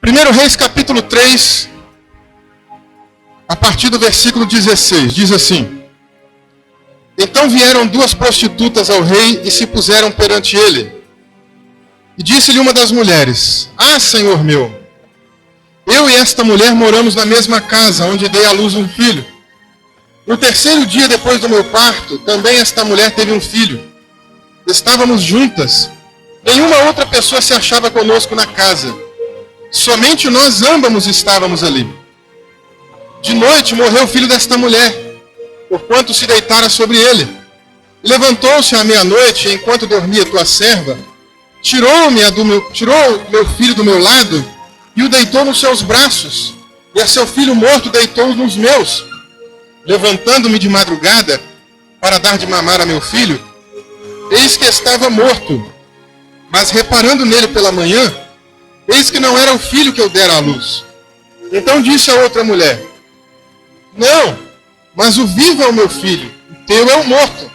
1 Reis capítulo 3, a partir do versículo 16, diz assim: Então vieram duas prostitutas ao rei e se puseram perante ele. E disse-lhe uma das mulheres: Ah, senhor meu, eu e esta mulher moramos na mesma casa, onde dei à luz um filho. No terceiro dia depois do meu parto, também esta mulher teve um filho. Estávamos juntas. Nenhuma outra pessoa se achava conosco na casa. Somente nós ambos estávamos ali. De noite morreu o filho desta mulher, porquanto se deitara sobre ele. Levantou-se à meia-noite, enquanto dormia tua serva, tirou meu filho do meu lado e o deitou nos seus braços, e a seu filho morto deitou nos meus. Levantando-me de madrugada para dar de mamar a meu filho, eis que estava morto, mas reparando nele pela manhã, eis que não era o filho que eu dera à luz. Então disse a outra mulher: Não, mas o vivo é o meu filho, o teu é o morto.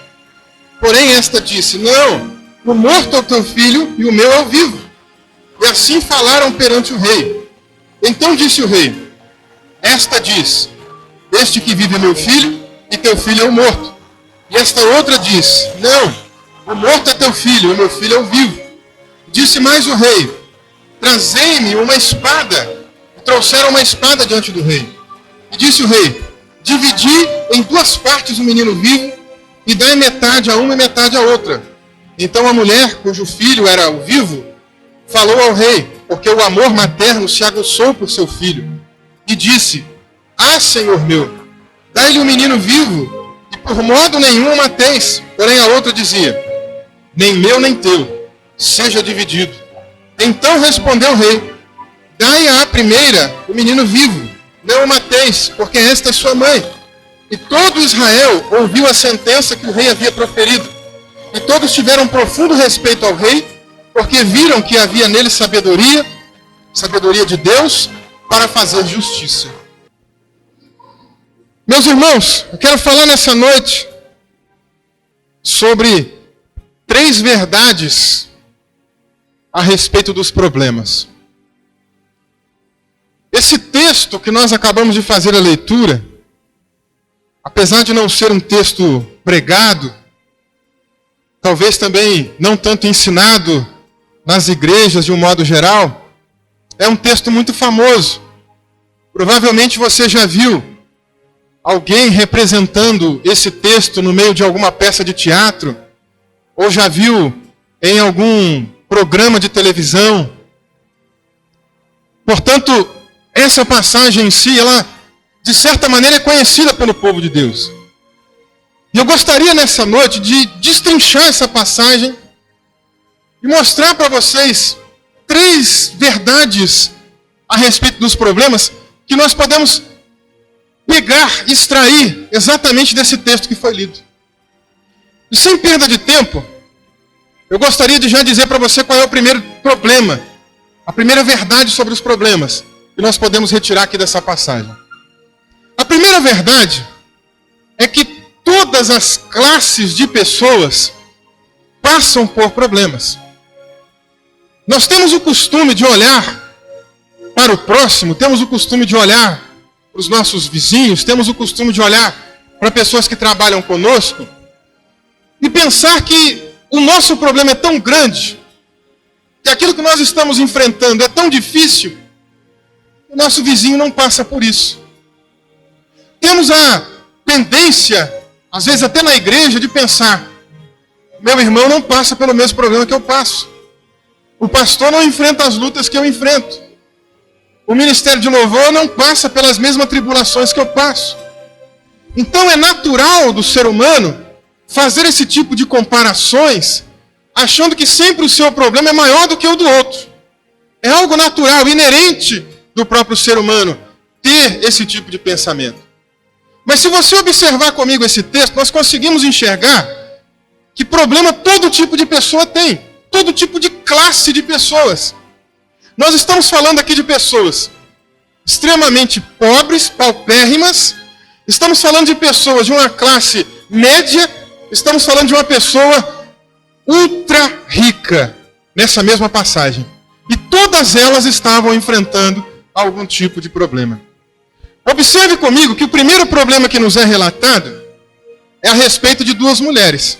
Porém esta disse: Não, o morto é o teu filho e o meu é o vivo. E assim falaram perante o rei. Então disse o rei: Esta diz: Este que vive é meu filho e teu filho é o morto. E esta outra diz: Não, o morto é teu filho e o meu filho é o vivo. Disse mais o rei: Trazei-me uma espada. E trouxeram uma espada diante do rei. E disse o rei: Dividi em duas partes o menino vivo e dai metade a uma e metade a outra. Então a mulher, cujo filho era o vivo, falou ao rei, porque o amor materno se aguçou por seu filho. E disse: Ah, senhor meu, dai-lhe o menino vivo, e por modo nenhum o mateis. Porém a outra dizia: Nem meu nem teu, seja dividido. Então respondeu o rei: Dai à primeira o menino vivo, não o mateis, porque esta é sua mãe. E todo Israel ouviu a sentença que o rei havia proferido. E todos tiveram profundo respeito ao rei, porque viram que havia nele sabedoria de Deus, para fazer justiça. Meus irmãos, eu quero falar nessa noite sobre 3 verdades a respeito dos problemas. Esse texto que nós acabamos de fazer a leitura, apesar de não ser um texto pregado, talvez também não tanto ensinado nas igrejas de um modo geral, é um texto muito famoso. Provavelmente você já viu alguém representando esse texto no meio de alguma peça de teatro, ou já viu em algum programa de televisão. Portanto, essa passagem em si, ela, de certa maneira, é conhecida pelo povo de Deus. E eu gostaria nessa noite de destrinchar essa passagem e mostrar para vocês 3 verdades a respeito dos problemas que nós podemos pegar, extrair exatamente desse texto que foi lido. E sem perda de tempo, eu gostaria de já dizer para você qual é o primeiro problema, a primeira verdade sobre os problemas que nós podemos retirar aqui dessa passagem. A primeira verdade é que todas as classes de pessoas passam por problemas. Nós temos o costume de olhar para o próximo, temos o costume de olhar para os nossos vizinhos, temos o costume de olhar para pessoas que trabalham conosco e pensar que o nosso problema é tão grande, que aquilo que nós estamos enfrentando é tão difícil, que o nosso vizinho não passa por isso. Temos a tendência, às vezes até na igreja, de pensar: meu irmão não passa pelo mesmo problema que eu passo. O pastor não enfrenta as lutas que eu enfrento. O ministério de louvor não passa pelas mesmas tribulações que eu passo. Então é natural do ser humano fazer esse tipo de comparações, achando que sempre o seu problema é maior do que o do outro. É algo natural, inerente do próprio ser humano, ter esse tipo de pensamento. Mas se você observar comigo esse texto, nós conseguimos enxergar que problema todo tipo de pessoa tem. Todo tipo de classe de pessoas. Nós estamos falando aqui de pessoas extremamente pobres, paupérrimas. Estamos falando de pessoas de uma classe média. Estamos falando de uma pessoa ultra rica nessa mesma passagem. E todas elas estavam enfrentando algum tipo de problema. Observe comigo que o primeiro problema que nos é relatado é a respeito de duas mulheres.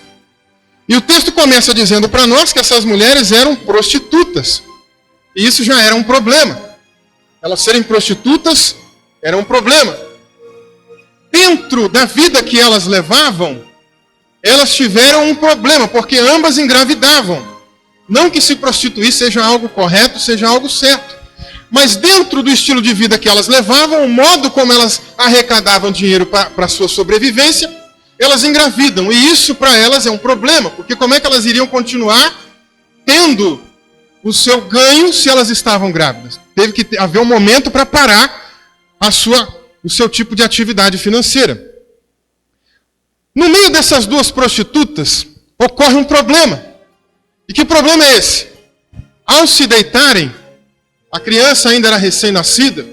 E o texto começa dizendo para nós que essas mulheres eram prostitutas. E isso já era um problema. Elas serem prostitutas era um problema. Dentro da vida que elas levavam, elas tiveram um problema, porque ambas engravidavam. Não que se prostituir seja algo correto, seja algo certo. Mas dentro do estilo de vida que elas levavam, o modo como elas arrecadavam dinheiro para a sua sobrevivência, elas engravidam. E isso para elas é um problema, porque como é que elas iriam continuar tendo o seu ganho se elas estavam grávidas? Teve que haver um momento para parar o seu tipo de atividade financeira. No meio dessas duas prostitutas, ocorre um problema. E que problema é esse? Ao se deitarem, a criança ainda era recém-nascida,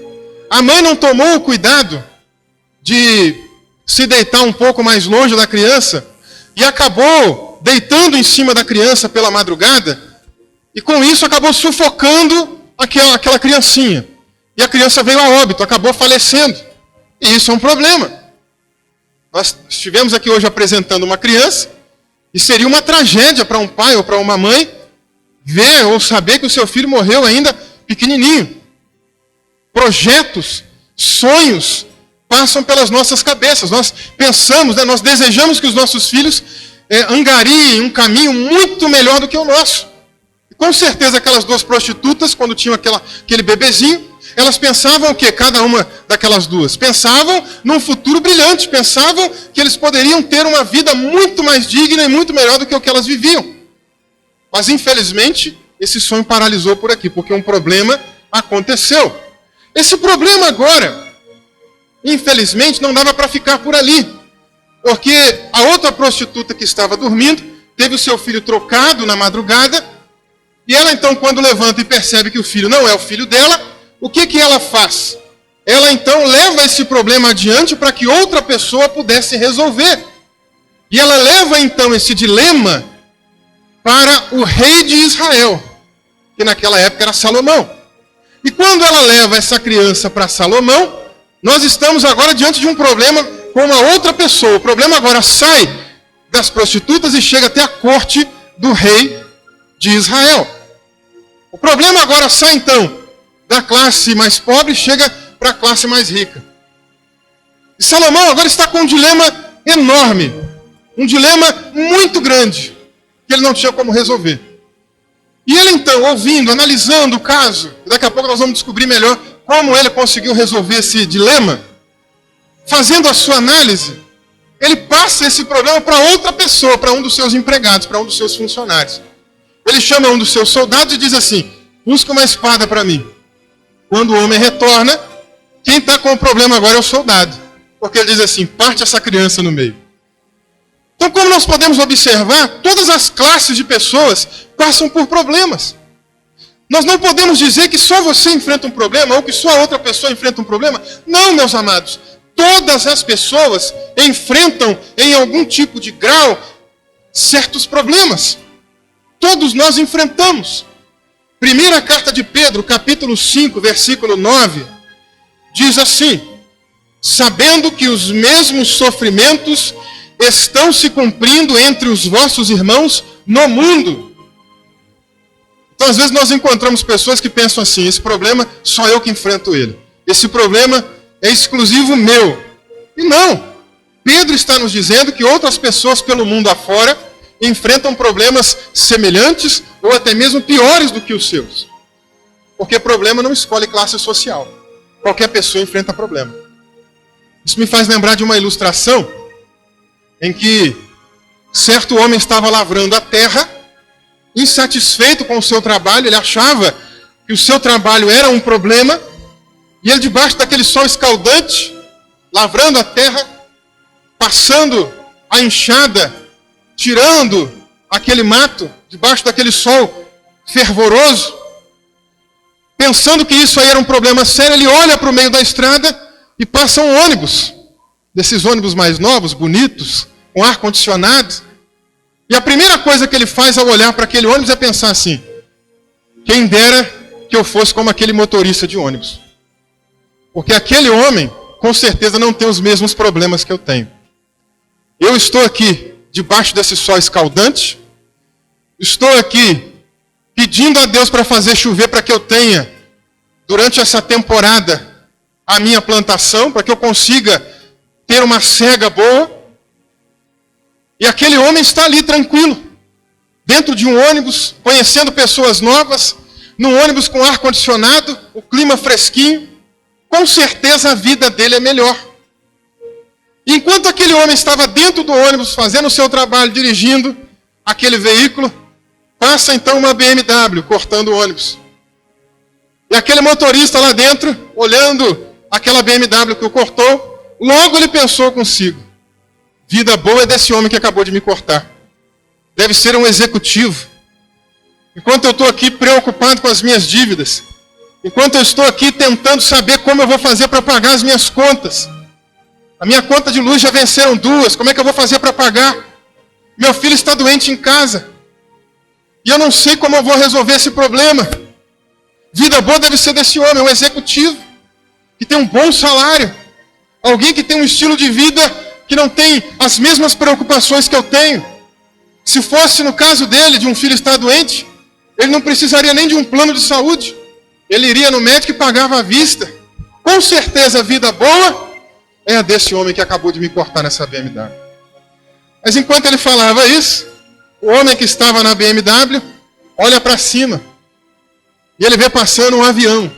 a mãe não tomou o cuidado de se deitar um pouco mais longe da criança e acabou deitando em cima da criança pela madrugada e com isso acabou sufocando aquela criancinha. E a criança veio a óbito, acabou falecendo. E isso é um problema. Nós estivemos aqui hoje apresentando uma criança e seria uma tragédia para um pai ou para uma mãe ver ou saber que o seu filho morreu ainda pequenininho. Projetos, sonhos passam pelas nossas cabeças. Nós pensamos, nós desejamos que os nossos filhos angariem um caminho muito melhor do que o nosso. E com certeza aquelas duas prostitutas, quando tinham aquele bebezinho, elas pensavam o quê? Cada uma daquelas duas? Pensavam num futuro brilhante, pensavam que eles poderiam ter uma vida muito mais digna e muito melhor do que o que elas viviam. Mas infelizmente, esse sonho paralisou por aqui, porque um problema aconteceu. Esse problema agora, infelizmente, não dava para ficar por ali. Porque a outra prostituta que estava dormindo, teve o seu filho trocado na madrugada, e ela então, quando levanta e percebe que o filho não é o filho dela, o que ela faz? Ela então leva esse problema adiante para que outra pessoa pudesse resolver. E ela leva então esse dilema para o rei de Israel, que naquela época era Salomão. E quando ela leva essa criança para Salomão, nós estamos agora diante de um problema com uma outra pessoa. O problema agora sai das prostitutas e chega até a corte do rei de Israel. O problema agora sai então da classe mais pobre e chega para a classe mais rica. E Salomão agora está com um dilema enorme, um dilema muito grande, que ele não tinha como resolver. E ele então, ouvindo, analisando o caso, daqui a pouco nós vamos descobrir melhor como ele conseguiu resolver esse dilema, fazendo a sua análise, ele passa esse problema para outra pessoa, para um dos seus empregados, para um dos seus funcionários. Ele chama um dos seus soldados e diz assim: busca uma espada para mim. Quando o homem retorna, quem está com o problema agora é o soldado. Porque ele diz assim: parte essa criança no meio. Então, como nós podemos observar, todas as classes de pessoas passam por problemas. Nós não podemos dizer que só você enfrenta um problema ou que só a outra pessoa enfrenta um problema. Não, meus amados. Todas as pessoas enfrentam, em algum tipo de grau, certos problemas. Todos nós enfrentamos. Primeira carta de Pedro, capítulo 5, versículo 9, diz assim: sabendo que os mesmos sofrimentos estão se cumprindo entre os vossos irmãos no mundo. Então, às vezes nós encontramos pessoas que pensam assim: esse problema só eu que enfrento ele. Esse problema é exclusivo meu. E não. Pedro está nos dizendo que outras pessoas pelo mundo afora enfrentam problemas semelhantes ou até mesmo piores do que os seus. Porque problema não escolhe classe social. Qualquer pessoa enfrenta problema. Isso me faz lembrar de uma ilustração em que certo homem estava lavrando a terra, insatisfeito com o seu trabalho, ele achava que o seu trabalho era um problema, e ele, debaixo daquele sol escaldante, lavrando a terra, passando a enxada, tirando aquele mato, debaixo daquele sol fervoroso, pensando que isso aí era um problema sério, ele olha para o meio da estrada e passa um ônibus, desses ônibus mais novos, bonitos, com ar-condicionado. E a primeira coisa que ele faz ao olhar para aquele ônibus é pensar assim: quem dera que eu fosse como aquele motorista de ônibus. Porque aquele homem, com certeza, não tem os mesmos problemas que eu tenho. Eu estou aqui, debaixo desse sol escaldante, estou aqui pedindo a Deus para fazer chover para que eu tenha, durante essa temporada, a minha plantação, para que eu consiga ter uma cega boa. E aquele homem está ali tranquilo, dentro de um ônibus, conhecendo pessoas novas, num ônibus com ar-condicionado, o clima fresquinho. Com certeza a vida dele é melhor. Enquanto aquele homem estava dentro do ônibus, fazendo o seu trabalho, dirigindo aquele veículo, passa então uma BMW cortando o ônibus. E aquele motorista lá dentro, olhando aquela BMW que o cortou, logo ele pensou consigo: vida boa é desse homem que acabou de me cortar. Deve ser um executivo. Enquanto eu estou aqui preocupado com as minhas dívidas, enquanto eu estou aqui tentando saber como eu vou fazer para pagar as minhas contas. A minha conta de luz já venceram 2, como é que eu vou fazer para pagar? Meu filho está doente em casa. E eu não sei como eu vou resolver esse problema. Vida boa deve ser desse homem, um executivo, que tem um bom salário. Alguém que tem um estilo de vida que não tem as mesmas preocupações que eu tenho. Se fosse no caso dele, de um filho estar doente, ele não precisaria nem de um plano de saúde. Ele iria no médico e pagava à vista. Com certeza a vida boa é a desse homem que acabou de me cortar nessa BMW. Mas enquanto ele falava isso, o homem que estava na BMW olha para cima e ele vê passando um avião.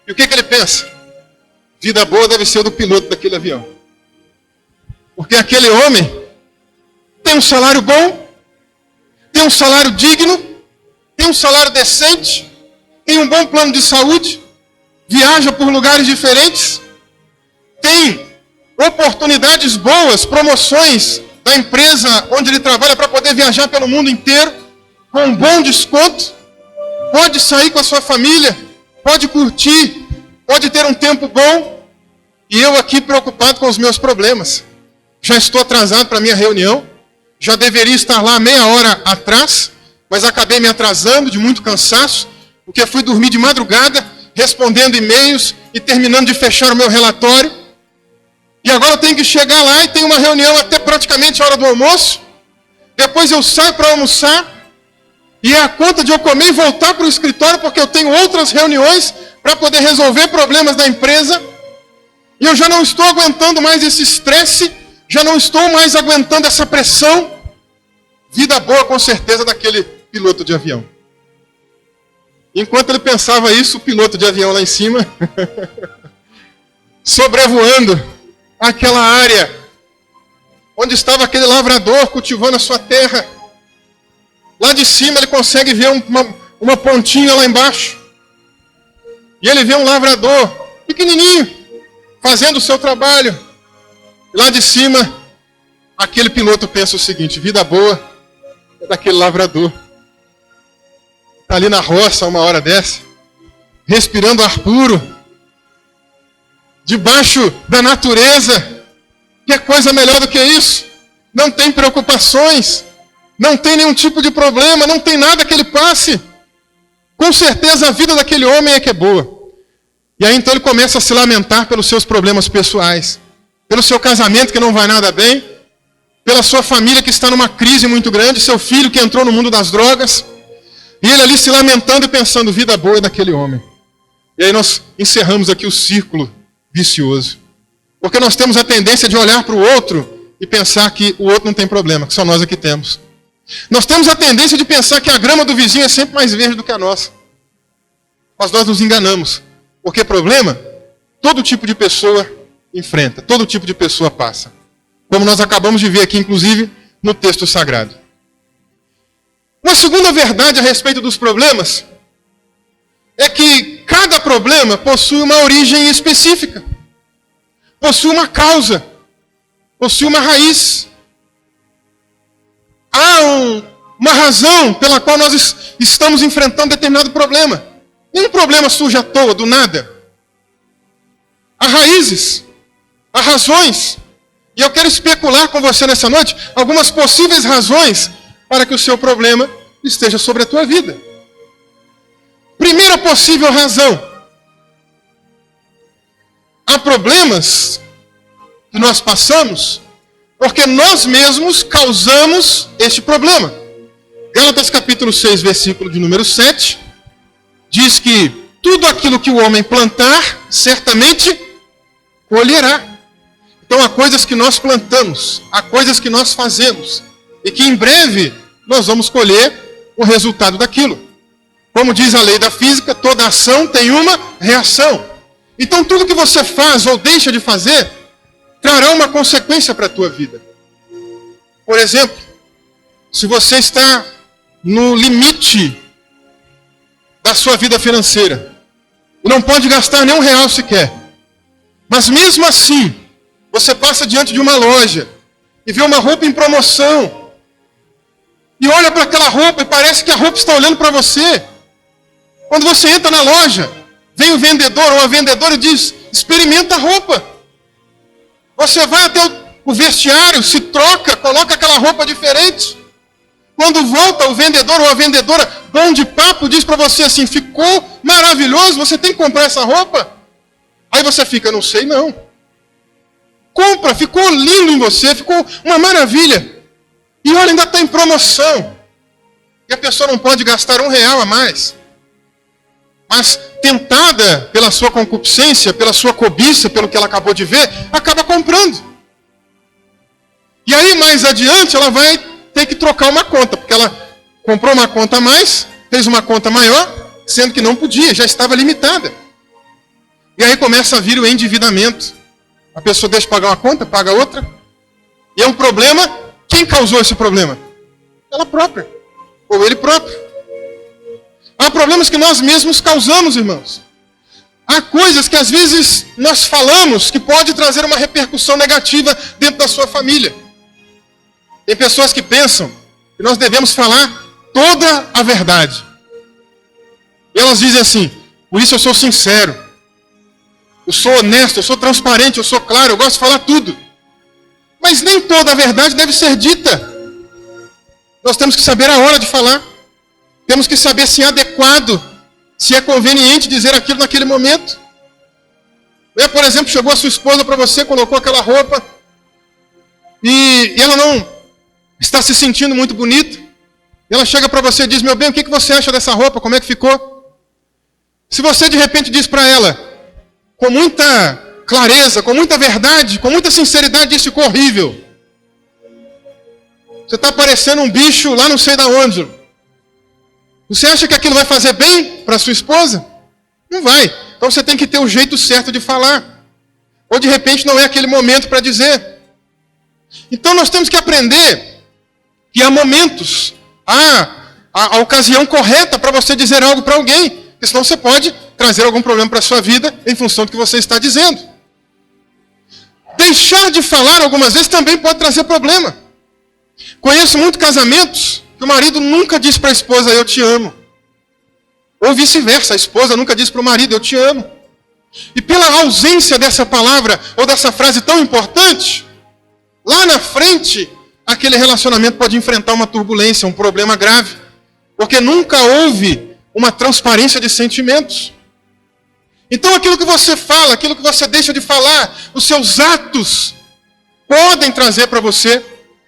E o que ele pensa? Vida boa deve ser do piloto daquele avião. Porque aquele homem tem um salário bom, tem um salário digno, tem um salário decente, tem um bom plano de saúde, viaja por lugares diferentes, tem oportunidades boas, promoções da empresa onde ele trabalha para poder viajar pelo mundo inteiro, com um bom desconto, pode sair com a sua família, pode curtir, pode ter um tempo bom, e eu aqui preocupado com os meus problemas. Já estou atrasado para a minha reunião, já deveria estar lá meia hora atrás, mas acabei me atrasando de muito cansaço, porque fui dormir de madrugada, respondendo e-mails e terminando de fechar o meu relatório. E agora eu tenho que chegar lá e tenho uma reunião até praticamente a hora do almoço. Depois eu saio para almoçar e é a conta de eu comer e voltar para o escritório porque eu tenho outras reuniões para poder resolver problemas da empresa. E eu já não estou aguentando mais esse estresse, já não estou mais aguentando essa pressão. Vida boa com certeza daquele piloto de avião. Enquanto ele pensava isso, o piloto de avião lá em cima, sobrevoando aquela área onde estava aquele lavrador cultivando a sua terra. Lá de cima ele consegue ver uma pontinha lá embaixo. E ele vê um lavrador pequenininho, fazendo o seu trabalho. E lá de cima, aquele piloto pensa o seguinte: vida boa é daquele lavrador. Está ali na roça uma hora dessa, respirando ar puro, debaixo da natureza. Que coisa melhor do que isso? Não tem preocupações, não tem nenhum tipo de problema, não tem nada que ele passe. Com certeza a vida daquele homem é que é boa. E aí então ele começa a se lamentar pelos seus problemas pessoais, pelo seu casamento que não vai nada bem, pela sua família que está numa crise muito grande, seu filho que entrou no mundo das drogas. E ele ali se lamentando e pensando: vida boa é daquele homem. E aí nós encerramos aqui o círculo vicioso. Porque nós temos a tendência de olhar para o outro e pensar que o outro não tem problema, que só nós aqui temos. Nós temos a tendência de pensar que a grama do vizinho é sempre mais verde do que a nossa. Mas nós nos enganamos. Porque problema, todo tipo de pessoa enfrenta, todo tipo de pessoa passa. Como nós acabamos de ver aqui, inclusive, no texto sagrado. Uma segunda verdade a respeito dos problemas é que cada problema possui uma origem específica, possui uma causa, possui uma raiz. Há uma razão pela qual nós estamos enfrentando determinado problema. Nenhum problema surge à toa, do nada. Há raízes, há razões. E eu quero especular com você nessa noite algumas possíveis razões para que o seu problema esteja sobre a tua vida. Primeira possível razão. Há problemas que nós passamos porque nós mesmos causamos este problema. Gálatas capítulo 6, versículo de número 7, diz que tudo aquilo que o homem plantar, certamente colherá. Então há coisas que nós plantamos, há coisas que nós fazemos, e que em breve nós vamos colher o resultado daquilo. Como diz a lei da física, toda ação tem uma reação. Então tudo que você faz ou deixa de fazer, trará uma consequência para a tua vida. Por exemplo, se você está no limite da sua vida financeira, e não pode gastar nem R$1 sequer, mas mesmo assim, você passa diante de uma loja, e vê uma roupa em promoção, e olha para aquela roupa, e parece que a roupa está olhando para você. Quando você entra na loja, vem o vendedor ou a vendedora e diz, experimenta a roupa. Você vai até o vestiário, se troca, coloca aquela roupa diferente. Quando volta, o vendedor ou a vendedora, bom de papo, diz para você assim, ficou maravilhoso, você tem que comprar essa roupa? Aí você fica, não sei não. Compra, ficou lindo em você, ficou uma maravilha. E olha, ainda está em promoção. E a pessoa não pode gastar R$1 a mais. Mas tentada pela sua concupiscência, pela sua cobiça, pelo que ela acabou de ver, acaba comprando. E aí mais adiante ela vai ter que trocar uma conta, porque ela comprou uma conta a mais, fez uma conta maior, sendo que não podia, já estava limitada. E aí começa a vir o endividamento. A pessoa deixa de pagar uma conta, paga outra. E é um problema. Quem causou esse problema? Ela própria. Ou ele próprio. Há problemas que nós mesmos causamos, irmãos. Há coisas que às vezes nós falamos que pode trazer uma repercussão negativa dentro da sua família. Tem pessoas que pensam que nós devemos falar toda a verdade. E elas dizem assim, por isso eu sou sincero. Eu sou honesto, eu sou transparente, eu sou claro, eu gosto de falar tudo. Mas nem toda a verdade deve ser dita. Nós temos que saber a hora de falar. Temos que saber se é adequado, se é conveniente dizer aquilo naquele momento. Por exemplo, chegou a sua esposa para você, colocou aquela roupa e ela não está se sentindo muito bonita. Ela chega para você e diz, meu bem, o que você acha dessa roupa? Como é que ficou? Se você de repente diz para ela, com muita clareza, com muita verdade, com muita sinceridade, diz, ficou horrível. Você está parecendo um bicho lá não sei da onde. Você acha que aquilo vai fazer bem para sua esposa? Não vai. Então você tem que ter o jeito certo de falar. Ou de repente não é aquele momento para dizer. Então nós temos que aprender que há momentos, a ocasião correta para você dizer algo para alguém. Porque senão você pode trazer algum problema para a sua vida em função do que você está dizendo. Deixar de falar algumas vezes também pode trazer problema. Conheço muitos casamentos que o marido nunca diz para a esposa, eu te amo. Ou vice-versa, a esposa nunca diz para o marido, eu te amo. E pela ausência dessa palavra, ou dessa frase tão importante, lá na frente, aquele relacionamento pode enfrentar uma turbulência, um problema grave. Porque nunca houve uma transparência de sentimentos. Então aquilo que você fala, aquilo que você deixa de falar, os seus atos, podem trazer para você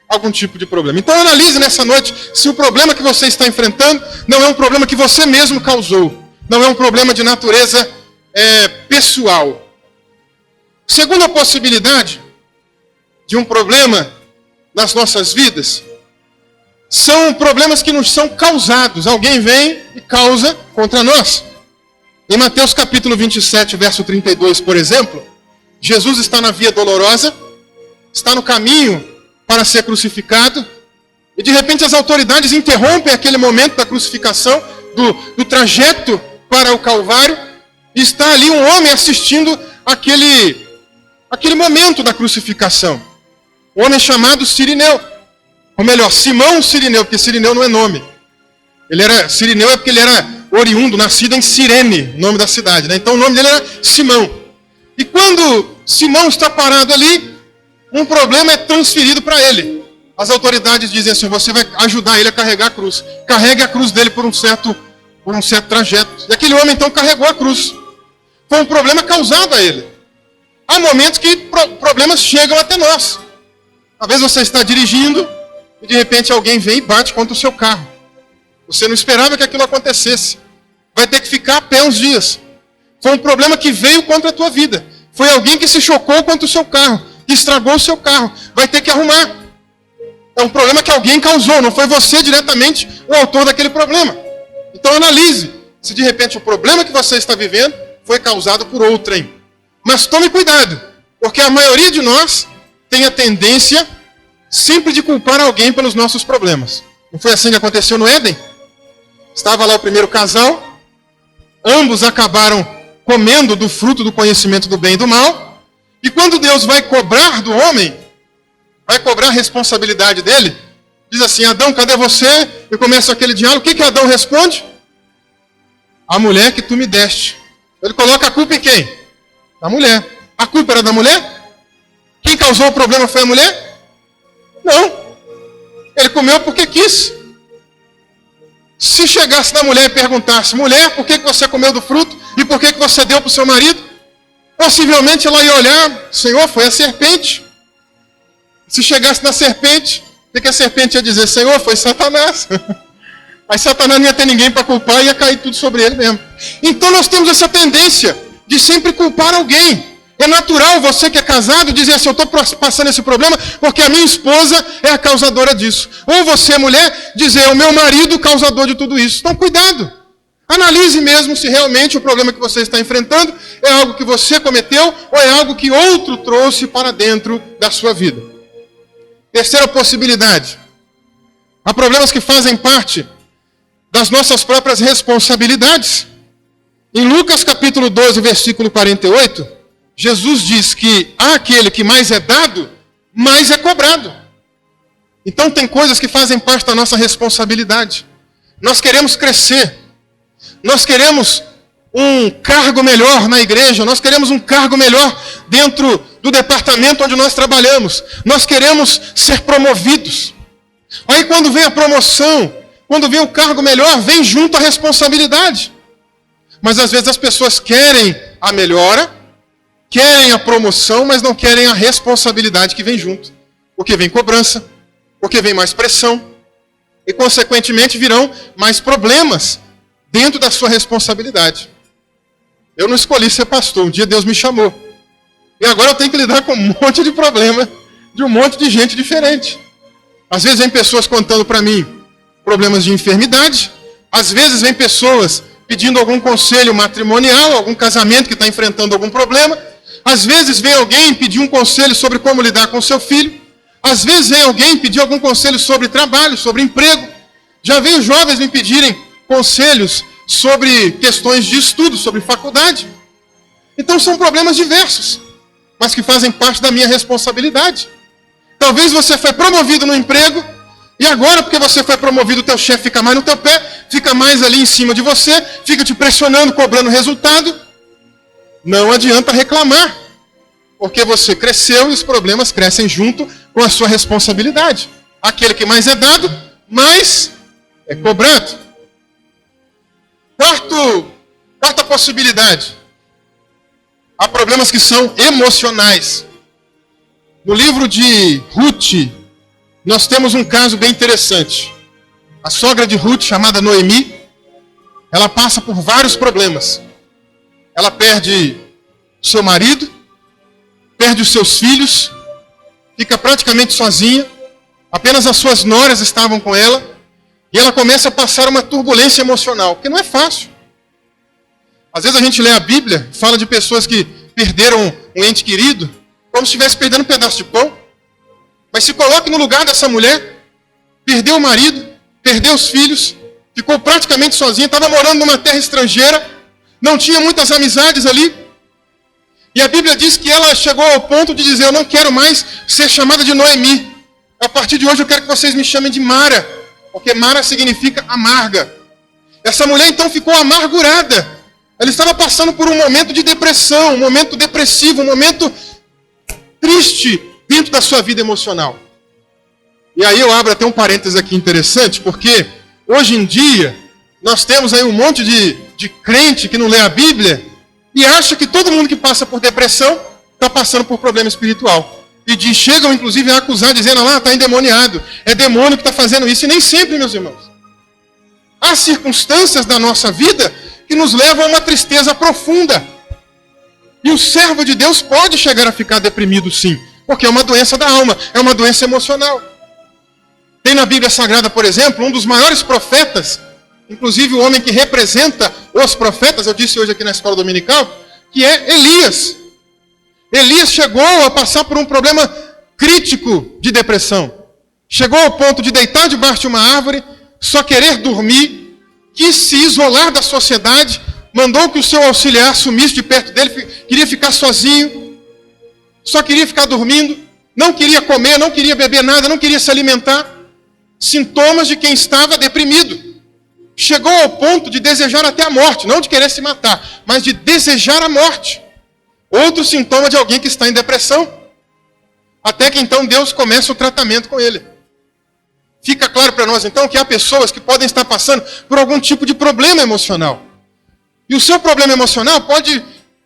algum tipo de problema. Então analise nessa noite se o problema que você está enfrentando não é um problema que você mesmo causou. Não é um problema de natureza pessoal. Segunda possibilidade de um problema nas nossas vidas são problemas que nos são causados. Alguém vem e causa contra nós. Em Mateus capítulo 27, verso 32, por exemplo, Jesus está na via dolorosa, está no caminho para ser crucificado, e de repente as autoridades interrompem aquele momento da crucificação, do trajeto para o Calvário, e está ali um homem assistindo aquele momento da crucificação. Um homem chamado Cirineu, ou melhor, Simão Cirineu, porque Cirineu não é nome. Cirineu é porque ele era oriundo, nascido em Cirene, nome da cidade, né? Então o nome dele era Simão. E quando Simão está parado ali, um problema é transferido para ele. As autoridades dizem assim, você vai ajudar ele a carregar a cruz. Carregue a cruz dele por um certo por um certo trajeto. E aquele homem então carregou a cruz. Foi um problema causado a ele. Há momentos que problemas chegam até nós. Talvez você está dirigindo e de repente alguém vem e bate contra o seu carro. Você não esperava que aquilo acontecesse. Vai ter que ficar a pé uns dias. Foi um problema que veio contra a tua vida. Foi alguém que se chocou contra o seu carro, que estragou o seu carro. Vai ter que arrumar. É um problema que alguém causou, não foi você diretamente o autor daquele problema. Então analise se de repente o problema que você está vivendo foi causado por outrem. Mas tome cuidado, porque a maioria de nós tem a tendência sempre de culpar alguém pelos nossos problemas. Não foi assim que aconteceu no Éden? Estava lá o primeiro casal, ambos acabaram comendo do fruto do conhecimento do bem e do mal, e quando Deus vai cobrar do homem, vai cobrar a responsabilidade dele, diz assim: Adão, cadê você? E começa aquele diálogo. O que Adão responde? A mulher que tu me deste. Ele coloca a culpa em quem? Da mulher. A culpa era da mulher? Quem causou o problema foi a mulher? Não. Ele comeu porque quis. Se chegasse na mulher e perguntasse: mulher, por que você comeu do fruto? E por que você deu para o seu marido? Possivelmente ela ia olhar: Senhor, foi a serpente. Se chegasse na serpente, o que a serpente ia dizer? Senhor, foi Satanás. Aí Satanás não ia ter ninguém para culpar e ia cair tudo sobre ele mesmo. Então nós temos essa tendência de sempre culpar alguém. É natural você que é casado dizer assim: eu estou passando esse problema porque a minha esposa é a causadora disso. Ou você, mulher, dizer: o meu marido é o causador de tudo isso. Então cuidado. Analise mesmo se realmente o problema que você está enfrentando é algo que você cometeu ou é algo que outro trouxe para dentro da sua vida. Terceira possibilidade. Há problemas que fazem parte das nossas próprias responsabilidades. Em Lucas capítulo 12, versículo 48, Jesus diz que àquele que mais é dado, mais é cobrado. Então tem coisas que fazem parte da nossa responsabilidade. Nós queremos crescer. Nós queremos um cargo melhor na igreja. Nós queremos um cargo melhor dentro do departamento onde nós trabalhamos. Nós queremos ser promovidos. Aí quando vem a promoção, quando vem o cargo melhor, vem junto a responsabilidade. Mas às vezes as pessoas querem a melhora, querem a promoção, mas não querem a responsabilidade que vem junto. Porque vem cobrança, porque vem mais pressão. E consequentemente virão mais problemas dentro da sua responsabilidade. Eu não escolhi ser pastor, um dia Deus me chamou. E agora eu tenho que lidar com um monte de problema, de um monte de gente diferente. Às vezes vem pessoas contando para mim problemas de enfermidade. Às vezes vem pessoas pedindo algum conselho matrimonial, algum casamento que está enfrentando algum problema. Às vezes vem alguém pedir um conselho sobre como lidar com seu filho. Às vezes vem alguém pedir algum conselho sobre trabalho, sobre emprego. Já veio jovens me pedirem conselhos sobre questões de estudo, sobre faculdade. Então são problemas diversos, mas que fazem parte da minha responsabilidade. Talvez você foi promovido no emprego, e agora porque você foi promovido, o teu chefe fica mais no teu pé, fica mais ali em cima de você, fica te pressionando, cobrando resultado. Não adianta reclamar, porque você cresceu e os problemas crescem junto com a sua responsabilidade. Aquele que mais é dado, mais é cobrado. Quarta possibilidade. Há problemas que são emocionais. No livro de Ruth, nós temos um caso bem interessante. A sogra de Ruth, chamada Noemi, ela passa por vários problemas. Ela perde seu marido, perde os seus filhos, fica praticamente sozinha, apenas as suas noras estavam com ela, e ela começa a passar uma turbulência emocional, porque não é fácil. Às vezes a gente lê a Bíblia, fala de pessoas que perderam um ente querido, como se estivesse perdendo um pedaço de pão. Mas se coloque no lugar dessa mulher, perdeu o marido, perdeu os filhos, ficou praticamente sozinha, estava morando numa terra estrangeira, não tinha muitas amizades ali. E a Bíblia diz que ela chegou ao ponto de dizer: eu não quero mais ser chamada de Noemi. A partir de hoje eu quero que vocês me chamem de Mara, porque Mara significa amarga. Essa mulher então ficou amargurada. Ela estava passando por um momento de depressão, um momento depressivo, um momento triste dentro da sua vida emocional. E aí eu abro até um parênteses aqui interessante, porque hoje em dia nós temos aí um monte de crente que não lê a Bíblia e acha que todo mundo que passa por depressão está passando por problema espiritual. E chegam, inclusive, a acusar, dizendo, está endemoniado. É demônio que está fazendo isso. E nem sempre, meus irmãos. Há circunstâncias da nossa vida que nos levam a uma tristeza profunda. E o servo de Deus pode chegar a ficar deprimido, sim. Porque é uma doença da alma, é uma doença emocional. Tem na Bíblia Sagrada, por exemplo, um dos maiores profetas, inclusive o homem que representa os profetas, eu disse hoje aqui na escola dominical, que é Elias. Elias chegou a passar por um problema crítico de depressão. Chegou ao ponto de deitar debaixo de uma árvore, só querer dormir, quis se isolar da sociedade, mandou que o seu auxiliar sumisse de perto dele, queria ficar sozinho, só queria ficar dormindo, não queria comer, não queria beber nada, não queria se alimentar. Sintomas de quem estava deprimido. Chegou ao ponto de desejar até a morte, não de querer se matar, mas de desejar a morte. Outro sintoma de alguém que está em depressão. Até que então Deus começa o tratamento com ele. Fica claro para nós então que há pessoas que podem estar passando por algum tipo de problema emocional. E o seu problema emocional pode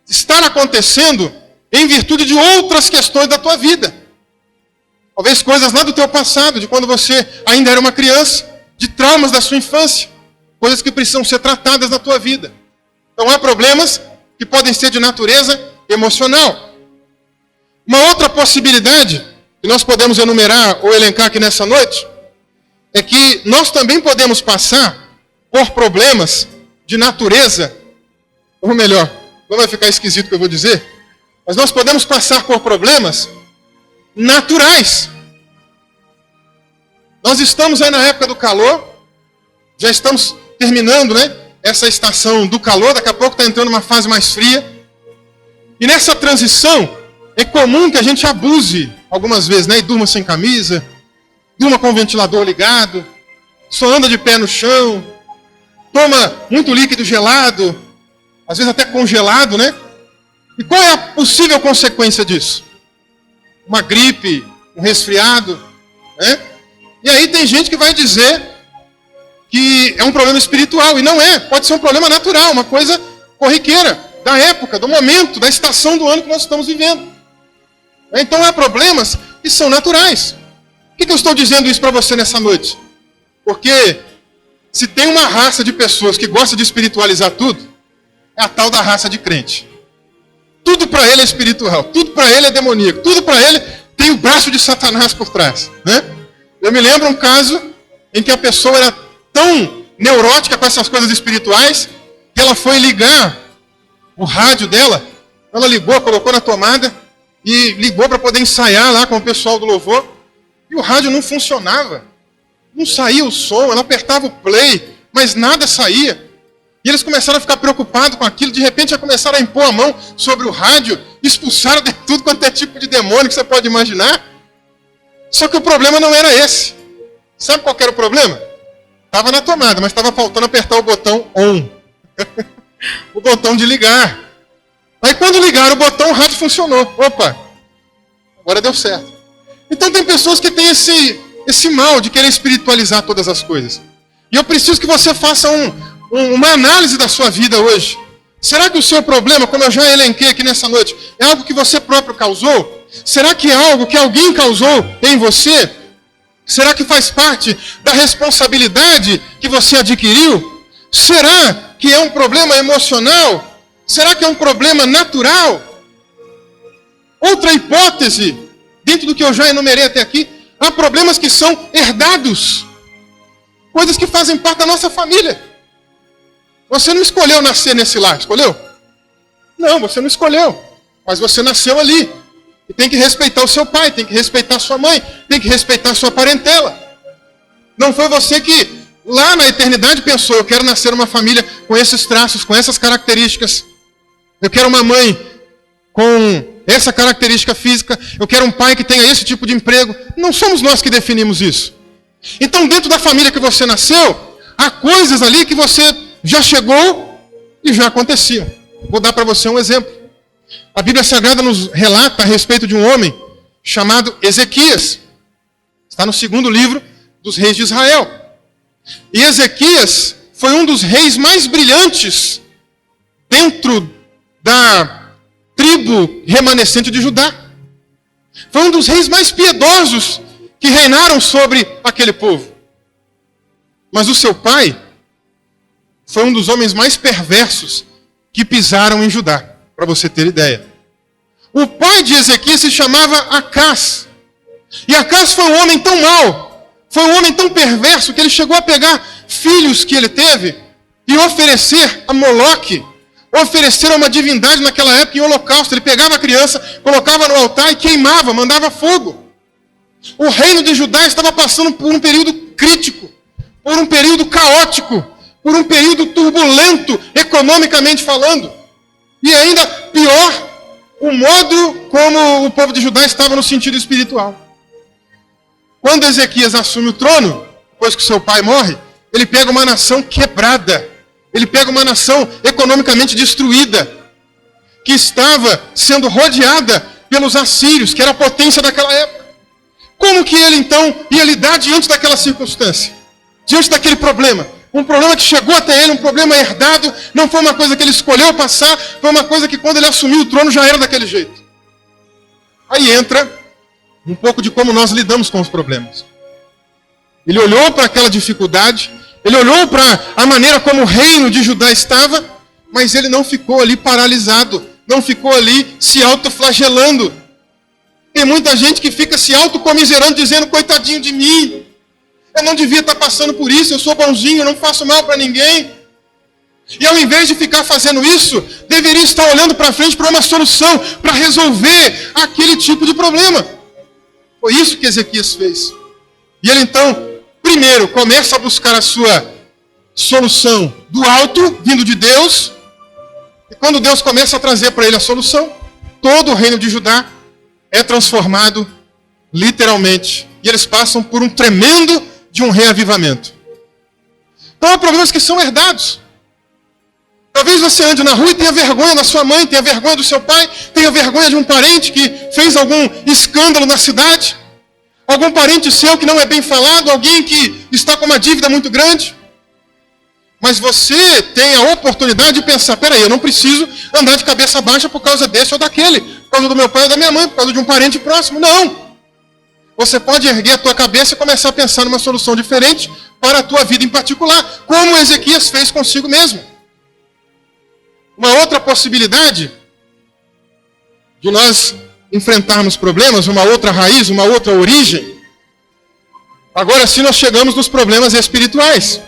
estar acontecendo em virtude de outras questões da tua vida. Talvez coisas lá do teu passado, de quando você ainda era uma criança, de traumas da sua infância, coisas que precisam ser tratadas na tua vida. Então há problemas que podem ser de natureza emocional. Uma outra possibilidade que nós podemos enumerar ou elencar aqui nessa noite é que nós também podemos passar por problemas de natureza, ou melhor, não vai ficar esquisito o que eu vou dizer, mas nós podemos passar por problemas naturais. Nós estamos aí na época do calor, já estamos terminando, essa estação do calor, daqui a pouco está entrando uma fase mais fria. E nessa transição, é comum que a gente abuse algumas vezes, e durma sem camisa, durma com o ventilador ligado, só anda de pé no chão, toma muito líquido gelado, às vezes até congelado, E qual é a possível consequência disso? Uma gripe, um resfriado, E aí tem gente que vai dizer que é um problema espiritual, e não é, pode ser um problema natural, uma coisa corriqueira, da época, do momento, da estação do ano que nós estamos vivendo. Então há problemas que são naturais. Por que eu estou dizendo isso para você nessa noite? Porque se tem uma raça de pessoas que gosta de espiritualizar tudo, é a tal da raça de crente. Tudo para ele é espiritual, tudo para ele é demoníaco, tudo para ele tem o braço de Satanás por trás. Eu me lembro um caso em que a pessoa era tão neurótica com essas coisas espirituais que ela foi ligar o rádio dela, ela ligou, colocou na tomada e ligou para poder ensaiar lá com o pessoal do louvor. E o rádio não funcionava. Não saía o som, ela apertava o play, mas nada saía. E eles começaram a ficar preocupados com aquilo, de repente já começaram a impor a mão sobre o rádio, expulsaram de tudo quanto é tipo de demônio que você pode imaginar. Só que o problema não era esse. Sabe qual era o problema? Estava na tomada, mas estava faltando apertar o botão ON. O botão de ligar. Aí quando ligaram o botão, o rádio funcionou. Opa, agora deu certo. Então tem pessoas que têm esse mal de querer espiritualizar todas as coisas. E eu preciso que você faça uma análise da sua vida hoje. Será que o seu problema, como eu já elenquei aqui nessa noite, é algo que você próprio causou? Será que é algo que alguém causou em você? Será que faz parte da responsabilidade que você adquiriu? Será que é um problema emocional? Será que é um problema natural? Outra hipótese, dentro do que eu já enumerei até aqui, há problemas que são herdados. Coisas que fazem parte da nossa família. Você não escolheu nascer nesse lar, escolheu? Não, você não escolheu. Mas você nasceu ali. E tem que respeitar o seu pai, tem que respeitar a sua mãe, tem que respeitar a sua parentela. Não foi você que lá na eternidade pensou, eu quero nascer numa família com esses traços, com essas características. Eu quero uma mãe com essa característica física. Eu quero um pai que tenha esse tipo de emprego. Não somos nós que definimos isso. Então, dentro da família que você nasceu, há coisas ali que você já chegou e já aconteciam. Vou dar para você um exemplo. A Bíblia Sagrada nos relata a respeito de um homem chamado Ezequias. Está no segundo livro dos reis de Israel. E Ezequias foi um dos reis mais brilhantes dentro da tribo remanescente de Judá. Foi um dos reis mais piedosos que reinaram sobre aquele povo. Mas o seu pai foi um dos homens mais perversos que pisaram em Judá, para você ter ideia. O pai de Ezequias se chamava Acás. E Acás foi um homem tão mau, foi um homem tão perverso, que ele chegou a pegar filhos que ele teve e oferecer a Moloque, oferecer a uma divindade naquela época em holocausto. Ele pegava a criança, colocava no altar e queimava, mandava fogo. O reino de Judá estava passando por um período crítico, por um período caótico, por um período turbulento, economicamente falando. E ainda pior, o modo como o povo de Judá estava no sentido espiritual. Quando Ezequias assume o trono, depois que seu pai morre, ele pega uma nação quebrada, ele pega uma nação economicamente destruída, que estava sendo rodeada pelos assírios, que era a potência daquela época. Como que ele então ia lidar diante daquela circunstância? Diante daquele problema? Um problema que chegou até ele, um problema herdado, não foi uma coisa que ele escolheu passar, foi uma coisa que quando ele assumiu o trono já era daquele jeito. Aí entra um pouco de como nós lidamos com os problemas. Ele olhou para aquela dificuldade, ele olhou para a maneira como o reino de Judá estava, mas ele não ficou ali paralisado, não ficou ali se autoflagelando. Tem muita gente que fica se autocomiserando, dizendo, coitadinho de mim, eu não devia estar passando por isso, eu sou bonzinho, eu não faço mal para ninguém. E ao invés de ficar fazendo isso, deveria estar olhando para frente para uma solução, para resolver aquele tipo de problema. Foi isso que Ezequias fez. E ele então, primeiro, começa a buscar a sua solução do alto, vindo de Deus. E quando Deus começa a trazer para ele a solução, todo o reino de Judá é transformado literalmente. E eles passam por um tremendo de um reavivamento. Então há problemas que são herdados. Talvez você ande na rua e tenha vergonha da sua mãe, tenha vergonha do seu pai, tenha vergonha de um parente que fez algum escândalo na cidade, algum parente seu que não é bem falado, alguém que está com uma dívida muito grande. Mas você tem a oportunidade de pensar, peraí, eu não preciso andar de cabeça baixa por causa desse ou daquele, por causa do meu pai ou da minha mãe, por causa de um parente próximo. Não! Você pode erguer a tua cabeça e começar a pensar numa solução diferente para a tua vida em particular, como Ezequias fez consigo mesmo. Uma outra possibilidade de nós enfrentarmos problemas, uma outra raiz, uma outra origem. Agora sim nós chegamos nos problemas espirituais.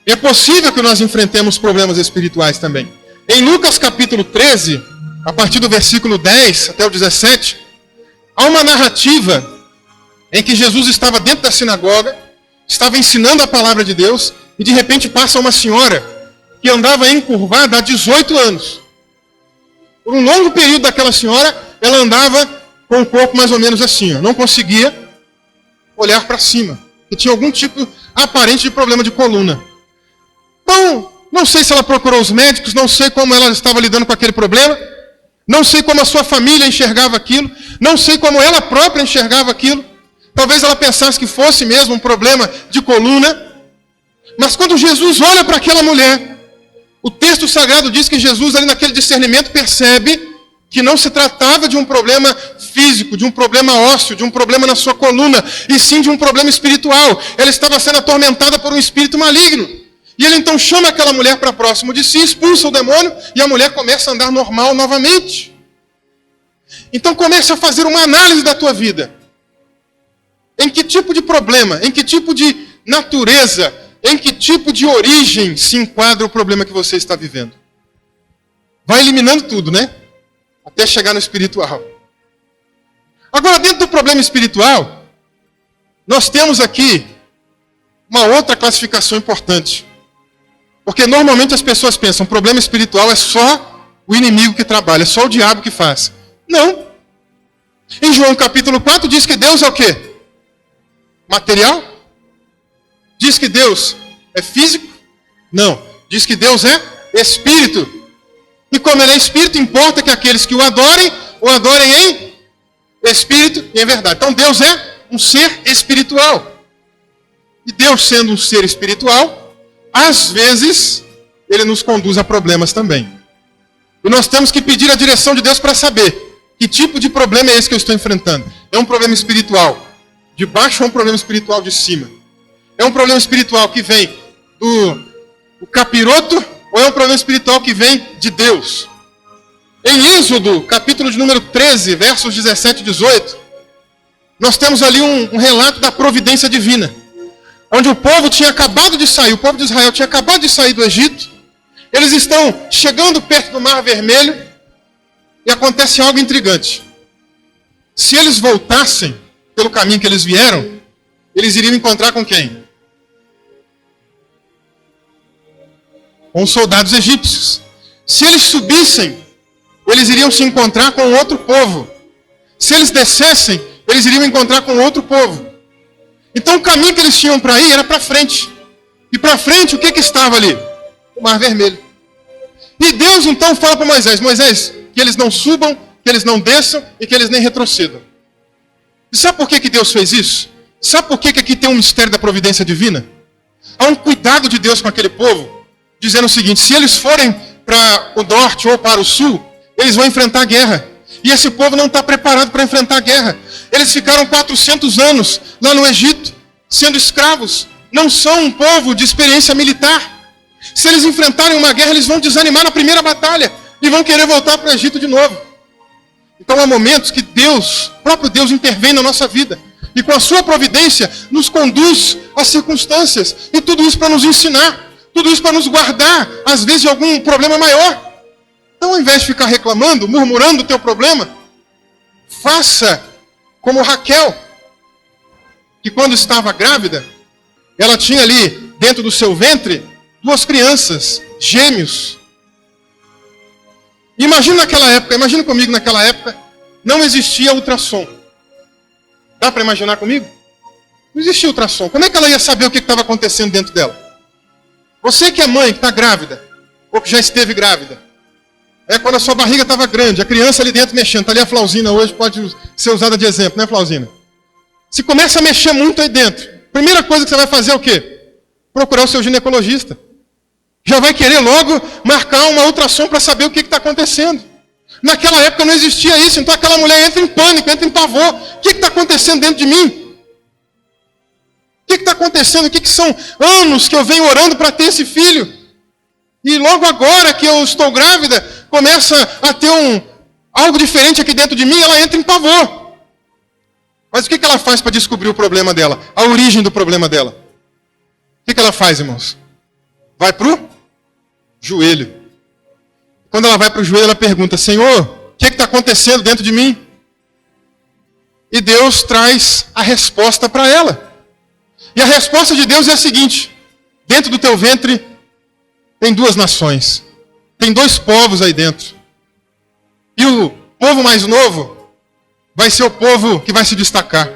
É possível que nós enfrentemos problemas espirituais também. Em Lucas capítulo 13, a partir do versículo 10 até o 17, há uma narrativa em que Jesus estava dentro da sinagoga, estava ensinando a palavra de Deus, e de repente passa uma senhora que andava encurvada há 18 anos. Por um longo período daquela senhora, ela andava com o corpo mais ou menos assim, não conseguia olhar para cima, que tinha algum tipo aparente de problema de coluna. Então, não sei se ela procurou os médicos, não sei como ela estava lidando com aquele problema, não sei como a sua família enxergava aquilo, não sei como ela própria enxergava aquilo. Talvez ela pensasse que fosse mesmo um problema de coluna. Mas quando Jesus olha para aquela mulher, o texto sagrado diz que Jesus, ali naquele discernimento, percebe que não se tratava de um problema físico, de um problema ósseo, de um problema na sua coluna, e sim de um problema espiritual. Ela estava sendo atormentada por um espírito maligno. E ele então chama aquela mulher para próximo de si, expulsa o demônio, e a mulher começa a andar normal novamente. Então comece a fazer uma análise da tua vida. Em que tipo de problema, em que tipo de natureza, em que tipo de origem se enquadra o problema que você está vivendo? Vai eliminando tudo, né? Até chegar no espiritual. Agora, dentro do problema espiritual, nós temos aqui uma outra classificação importante. Porque normalmente as pessoas pensam, problema espiritual é só o inimigo que trabalha, é só o diabo que faz. Não. Em João capítulo 4 diz que Deus é o quê? Material? Diz que Deus é físico? Não. Diz que Deus é espírito. E como ele é espírito, importa que aqueles que o adorem em espírito e em verdade. Então Deus é um ser espiritual. E Deus sendo um ser espiritual, às vezes, ele nos conduz a problemas também. E nós temos que pedir a direção de Deus para saber que tipo de problema é esse que eu estou enfrentando. É um problema espiritual de baixo ou é um problema espiritual de cima? É um problema espiritual que vem do capiroto ou é um problema espiritual que vem de Deus? Em Êxodo, capítulo de número 13, versos 17 e 18, nós temos ali um relato da providência divina, onde o povo tinha acabado de sair, o povo de Israel tinha acabado de sair do Egito, eles estão chegando perto do Mar Vermelho e acontece algo intrigante. Se eles voltassem pelo caminho que eles vieram, eles iriam encontrar com quem? Com os soldados egípcios. Se eles subissem, eles iriam se encontrar com outro povo. Se eles descessem, eles iriam encontrar com outro povo. Então o caminho que eles tinham para ir era para frente. E para frente, o que estava ali? O Mar Vermelho. E Deus então fala para Moisés: Moisés, que eles não subam, que eles não desçam e que eles nem retrocedam. E sabe por que Deus fez isso? Sabe por que aqui tem um mistério da providência divina? Há um cuidado de Deus com aquele povo, dizendo o seguinte: se eles forem para o norte ou para o sul, eles vão enfrentar guerra. E esse povo não está preparado para enfrentar a guerra. Eles ficaram 400 anos lá no Egito, sendo escravos. Não são um povo de experiência militar. Se eles enfrentarem uma guerra, eles vão desanimar na primeira batalha e vão querer voltar para o Egito de novo. Então há momentos que Deus, próprio Deus, intervém na nossa vida. E com a sua providência, nos conduz às circunstâncias. E tudo isso para nos ensinar. Tudo isso para nos guardar, às vezes, de algum problema maior. Então, ao invés de ficar reclamando, murmurando o teu problema, faça como Raquel, que quando estava grávida, ela tinha ali, dentro do seu ventre, 2 crianças, gêmeos. Imagina naquela época, imagina comigo naquela época, não existia ultrassom. Dá para imaginar comigo? Não existia ultrassom. Como é que ela ia saber o que estava acontecendo dentro dela? Você que é mãe, que está grávida, ou que já esteve grávida, quando a sua barriga estava grande, a criança ali dentro mexendo, está ali a Flauzina hoje, pode ser usada de exemplo, né, Flauzina? Se começa a mexer muito aí dentro, primeira coisa que você vai fazer é o quê? Procurar o seu ginecologista. Já vai querer logo marcar uma ultrassom para saber o que está acontecendo. Naquela época não existia isso, então aquela mulher entra em pânico, entra em pavor. O que está acontecendo dentro de mim? O que está acontecendo? O que são anos que eu venho orando para ter esse filho? E logo agora que eu estou grávida, começa a ter algo diferente aqui dentro de mim, ela entra em pavor. Mas o que ela faz para descobrir o problema dela? A origem do problema dela? O que ela faz, irmãos? Vai para o joelho. Quando ela vai para o joelho, ela pergunta: Senhor, o que está acontecendo dentro de mim? E Deus traz a resposta para ela. E a resposta de Deus é a seguinte: dentro do teu ventre tem 2 nações. Tem 2 povos aí dentro. E o povo mais novo vai ser o povo que vai se destacar.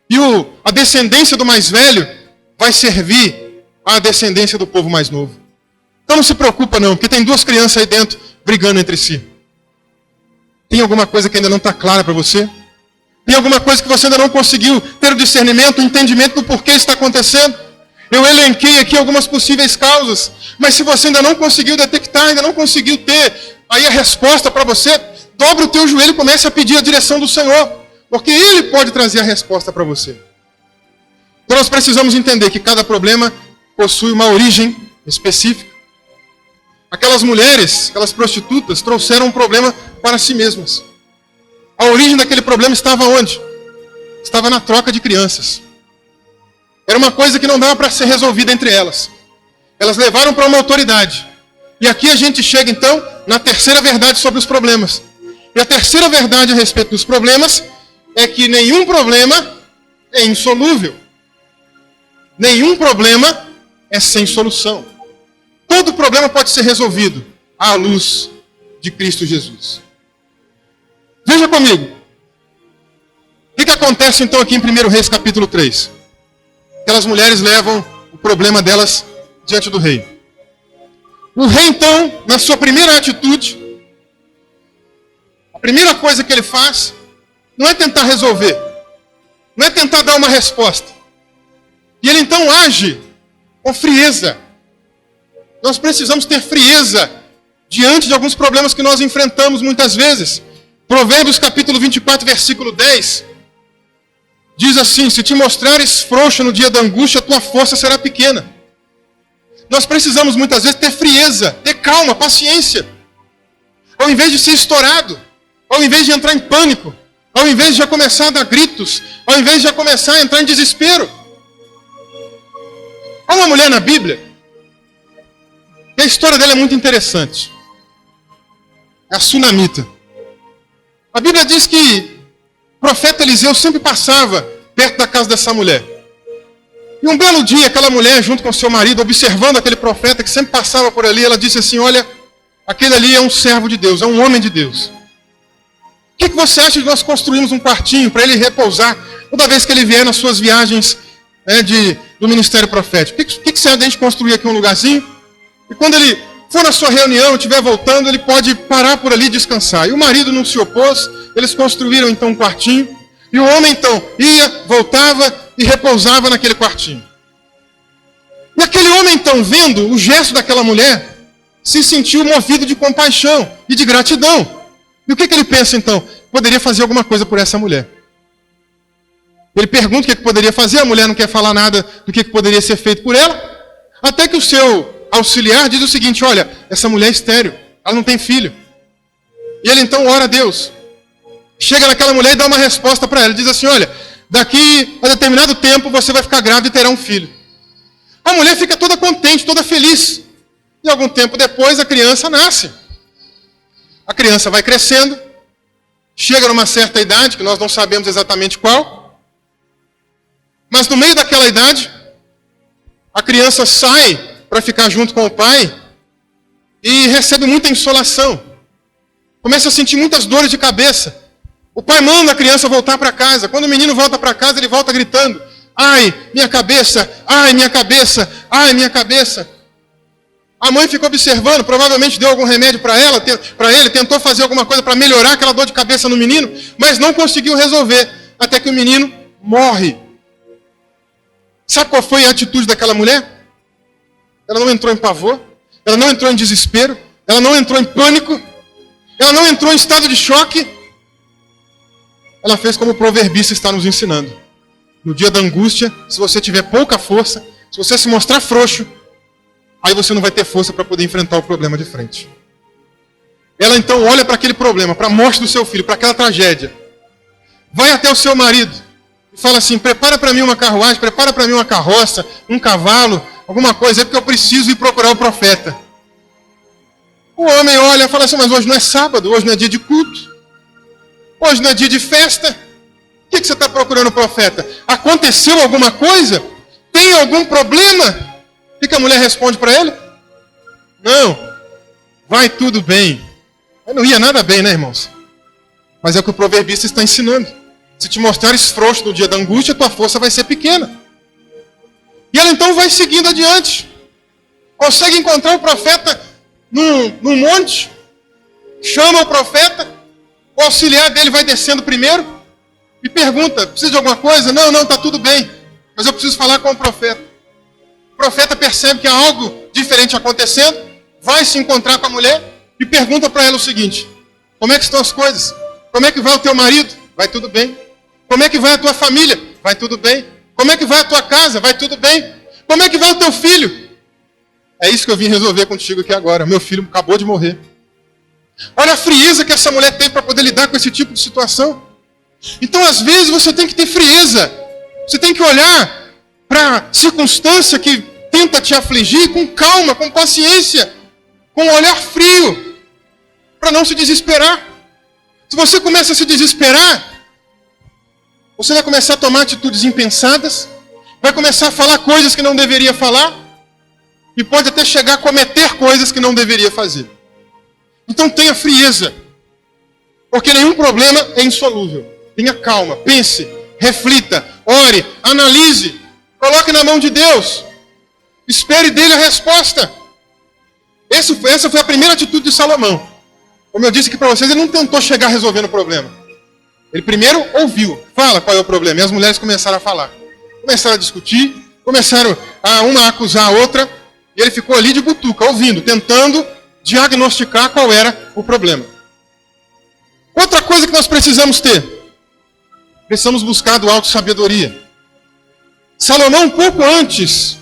E a descendência do mais velho vai servir à descendência do povo mais novo. Então não se preocupa não, porque tem 2 crianças aí dentro brigando entre si. Tem alguma coisa que ainda não está clara para você? Tem alguma coisa que você ainda não conseguiu ter o discernimento, o entendimento do porquê está acontecendo? Eu elenquei aqui algumas possíveis causas, mas se você ainda não conseguiu detectar, ainda não conseguiu ter aí a resposta para você, dobre o teu joelho e comece a pedir a direção do Senhor, porque Ele pode trazer a resposta para você. Então nós precisamos entender que cada problema possui uma origem específica. Aquelas mulheres, aquelas prostitutas, trouxeram um problema para si mesmas. A origem daquele problema estava onde? Estava na troca de crianças. Era uma coisa que não dava para ser resolvida entre elas. Elas levaram para uma autoridade. E aqui a gente chega então na terceira verdade sobre os problemas. E a terceira verdade a respeito dos problemas é que nenhum problema é insolúvel. Nenhum problema é sem solução. Todo problema pode ser resolvido à luz de Cristo Jesus. Veja comigo. O que acontece então aqui em 1 Reis capítulo 3? Aquelas mulheres levam o problema delas diante do rei. O rei então, na sua primeira atitude, a primeira coisa que ele faz não é tentar resolver, não é tentar dar uma resposta. E ele então age com frieza, Nós precisamos ter frieza diante de alguns problemas que nós enfrentamos muitas vezes. Provérbios capítulo 24, versículo 10, diz assim: se te mostrares frouxo no dia da angústia, a tua força será pequena. Nós precisamos muitas vezes ter frieza, ter calma, paciência. Ao invés de ser estourado, ao invés de entrar em pânico, ao invés de já começar a dar gritos, ao invés de já começar a entrar em desespero. Há uma mulher na Bíblia, e a história dela é muito interessante. É a Sunamita. A Bíblia diz que o profeta Eliseu sempre passava perto da casa dessa mulher. E um belo dia, aquela mulher, junto com seu marido, observando aquele profeta que sempre passava por ali, ela disse assim: olha, aquele ali é um servo de Deus, é um homem de Deus. O que você acha de nós construirmos um quartinho para ele repousar toda vez que ele vier nas suas viagens do ministério profético? O que você acha de a gente construir aqui um lugarzinho? E quando ele for na sua reunião, estiver voltando, ele pode parar por ali e descansar. E o marido não se opôs, eles construíram então um quartinho. E o homem então ia, voltava e repousava naquele quartinho. E aquele homem então, vendo o gesto daquela mulher, se sentiu movido de compaixão e de gratidão. E o que ele pensa então? Poderia fazer alguma coisa por essa mulher. Ele pergunta o que poderia fazer, a mulher não quer falar nada do que poderia ser feito por ela, até que o seu auxiliar diz o seguinte: olha, essa mulher é estéril, ela não tem filho. E ele então ora a Deus. Chega naquela mulher e dá uma resposta para ela. Diz assim: olha, daqui a determinado tempo você vai ficar grávida e terá um filho. A mulher fica toda contente, toda feliz. E algum tempo depois a criança nasce. A criança vai crescendo, chega numa certa idade, que nós não sabemos exatamente qual. Mas no meio daquela idade, a criança sai para ficar junto com o pai e recebe muita insolação. Começa a sentir muitas dores de cabeça. O pai manda a criança voltar para casa. Quando o menino volta para casa, ele volta gritando: ai, minha cabeça, ai, minha cabeça, ai, minha cabeça. A mãe ficou observando, provavelmente deu algum remédio para ele, tentou fazer alguma coisa para melhorar aquela dor de cabeça no menino, mas não conseguiu resolver, até que o menino morre. Sabe qual foi a atitude daquela mulher? Ela não entrou em pavor, ela não entrou em desespero, ela não entrou em pânico, ela não entrou em estado de choque. Ela fez como o proverbista está nos ensinando. No dia da angústia, se você tiver pouca força, se você se mostrar frouxo, aí você não vai ter força para poder enfrentar o problema de frente. Ela então olha para aquele problema, para a morte do seu filho, para aquela tragédia. Vai até o seu marido e fala assim: prepara para mim uma carruagem, prepara para mim uma carroça, um cavalo, alguma coisa, porque eu preciso ir procurar o profeta. O homem olha e fala assim: mas hoje não é sábado, hoje não é dia de culto, hoje não é dia de festa. O que você está procurando o profeta? Aconteceu alguma coisa? Tem algum problema? O que a mulher responde para ele? Não, vai tudo bem. Não ia nada bem, né, irmãos? Mas é o que o proverbista está ensinando. Se te mostrares frouxo no dia da angústia, tua força vai ser pequena. E ela então vai seguindo adiante. Consegue encontrar o profeta num monte. Chama o profeta. O auxiliar dele vai descendo primeiro. E pergunta: precisa de alguma coisa? Não, está tudo bem. Mas eu preciso falar com o profeta. O profeta percebe que há algo diferente acontecendo. Vai se encontrar com a mulher. E pergunta para ela o seguinte: como é que estão as coisas? Como é que vai o teu marido? Vai tudo bem. Como é que vai a tua família? Vai tudo bem. Como é que vai a tua casa? Vai tudo bem. Como é que vai o teu filho? É isso que eu vim resolver contigo aqui agora. Meu filho acabou de morrer. Olha a frieza que essa mulher tem para poder lidar com esse tipo de situação. Então, às vezes, você tem que ter frieza. Você tem que olhar para a circunstância que tenta te afligir com calma, com paciência, com um olhar frio, para não se desesperar. Se você começa a se desesperar, você vai começar a tomar atitudes impensadas, vai começar a falar coisas que não deveria falar, e pode até chegar a cometer coisas que não deveria fazer. Então tenha frieza, porque nenhum problema é insolúvel. Tenha calma, pense, reflita, ore, analise, coloque na mão de Deus, espere dele a resposta. Essa foi a primeira atitude de Salomão. Como eu disse aqui para vocês, ele não tentou chegar resolvendo o problema. Ele primeiro ouviu, fala qual é o problema. E as mulheres começaram a falar. Começaram a discutir, começaram uma a acusar a outra. E ele ficou ali de butuca, ouvindo, tentando diagnosticar qual era o problema. Outra coisa que nós precisamos ter. Precisamos buscar do alto sabedoria. Salomão, um pouco antes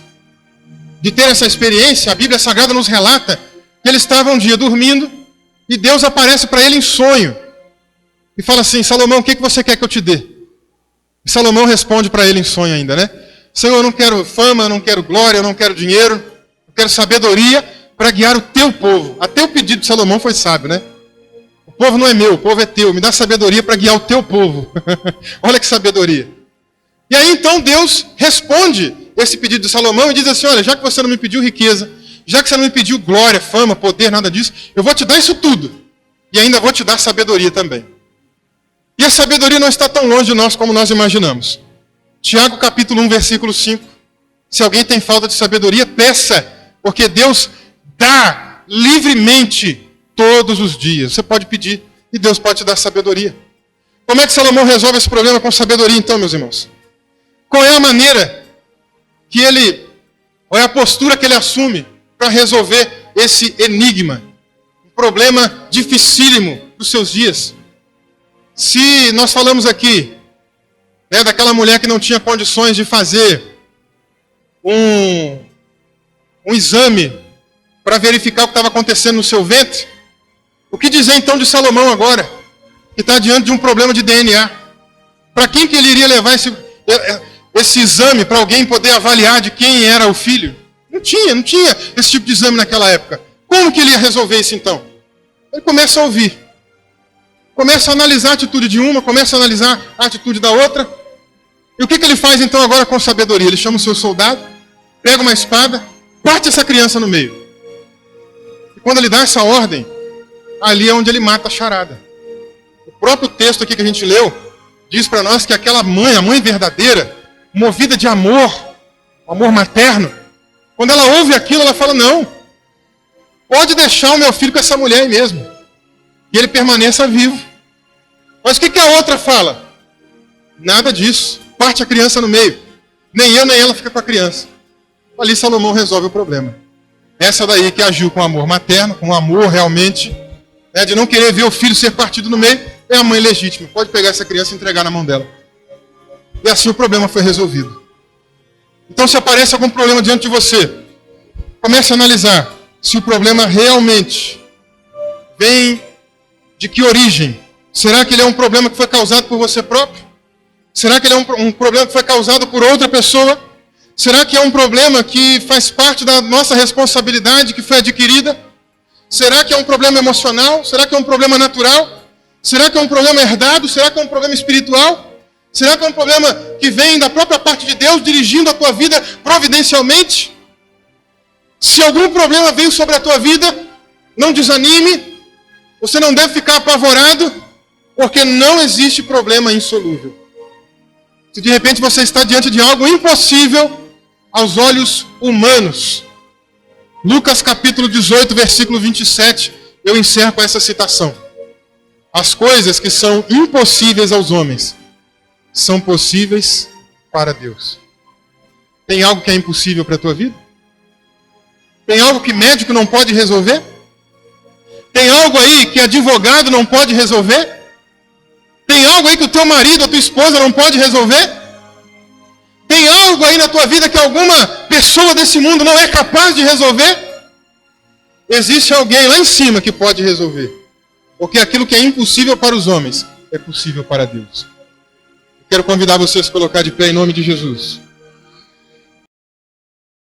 de ter essa experiência, a Bíblia Sagrada nos relata que ele estava um dia dormindo e Deus aparece para ele em sonho. E fala assim: Salomão, o que você quer que eu te dê? E Salomão responde para ele em sonho ainda, né? Senhor, eu não quero fama, eu não quero glória, eu não quero dinheiro, eu quero sabedoria para guiar o teu povo. Até o pedido de Salomão foi sábio, né? O povo não é meu, o povo é teu. Me dá sabedoria para guiar o teu povo. Olha que sabedoria. E aí então Deus responde esse pedido de Salomão e diz assim: olha, já que você não me pediu riqueza, já que você não me pediu glória, fama, poder, nada disso, eu vou te dar isso tudo. E ainda vou te dar sabedoria também. E a sabedoria não está tão longe de nós como nós imaginamos. Tiago capítulo 1, versículo 5. Se alguém tem falta de sabedoria, peça, porque Deus dá livremente todos os dias. Você pode pedir e Deus pode te dar sabedoria. Como é que Salomão resolve esse problema com sabedoria então, meus irmãos? Qual é a maneira que ele, qual é a postura que ele assume para resolver esse enigma? Um problema dificílimo dos seus dias. Se nós falamos aqui, né, daquela mulher que não tinha condições de fazer um exame para verificar o que estava acontecendo no seu ventre, o que dizer então de Salomão agora, que está diante de um problema de DNA? Para quem que ele iria levar esse exame para alguém poder avaliar de quem era o filho? Não tinha esse tipo de exame naquela época. Como que ele ia resolver isso então? Ele começa a ouvir. Começa a analisar a atitude de uma, começa a analisar a atitude da outra. E o que ele faz então agora com sabedoria? Ele chama o seu soldado, pega uma espada, parte essa criança no meio. E quando ele dá essa ordem, ali é onde ele mata a charada. O próprio texto aqui que a gente leu diz para nós que aquela mãe, a mãe verdadeira, movida de amor, amor materno, quando ela ouve aquilo, ela fala: não, pode deixar o meu filho com essa mulher aí mesmo. E ele permaneça vivo. Mas o que a outra fala? Nada disso. Parte a criança no meio. Nem eu, nem ela fica com a criança. Ali Salomão resolve o problema. Essa daí que agiu com amor materno, com amor realmente, né, de não querer ver o filho ser partido no meio, é a mãe legítima. Pode pegar essa criança e entregar na mão dela. E assim o problema foi resolvido. Então, se aparece algum problema diante de você, comece a analisar se o problema realmente vem de que origem. Será que ele é um problema que foi causado por você próprio? Será que ele é um problema que foi causado por outra pessoa? Será que é um problema que faz parte da nossa responsabilidade, que foi adquirida? Será que é um problema emocional? Será que é um problema natural? Será que é um problema herdado? Será que é um problema espiritual? Será que é um problema que vem da própria parte de Deus, dirigindo a tua vida providencialmente? Se algum problema veio sobre a tua vida, não desanime. Você não deve ficar apavorado, porque não existe problema insolúvel. Se de repente você está diante de algo impossível aos olhos humanos. Lucas capítulo 18, versículo 27, eu encerro com essa citação. As coisas que são impossíveis aos homens são possíveis para Deus. Tem algo que é impossível para a tua vida? Tem algo que médico não pode resolver? Tem algo aí que advogado não pode resolver? Tem algo aí que o teu marido ou tua esposa não pode resolver? Tem algo aí na tua vida que alguma pessoa desse mundo não é capaz de resolver? Existe alguém lá em cima que pode resolver. Porque aquilo que é impossível para os homens é possível para Deus. Quero convidar você a se colocar de pé em nome de Jesus.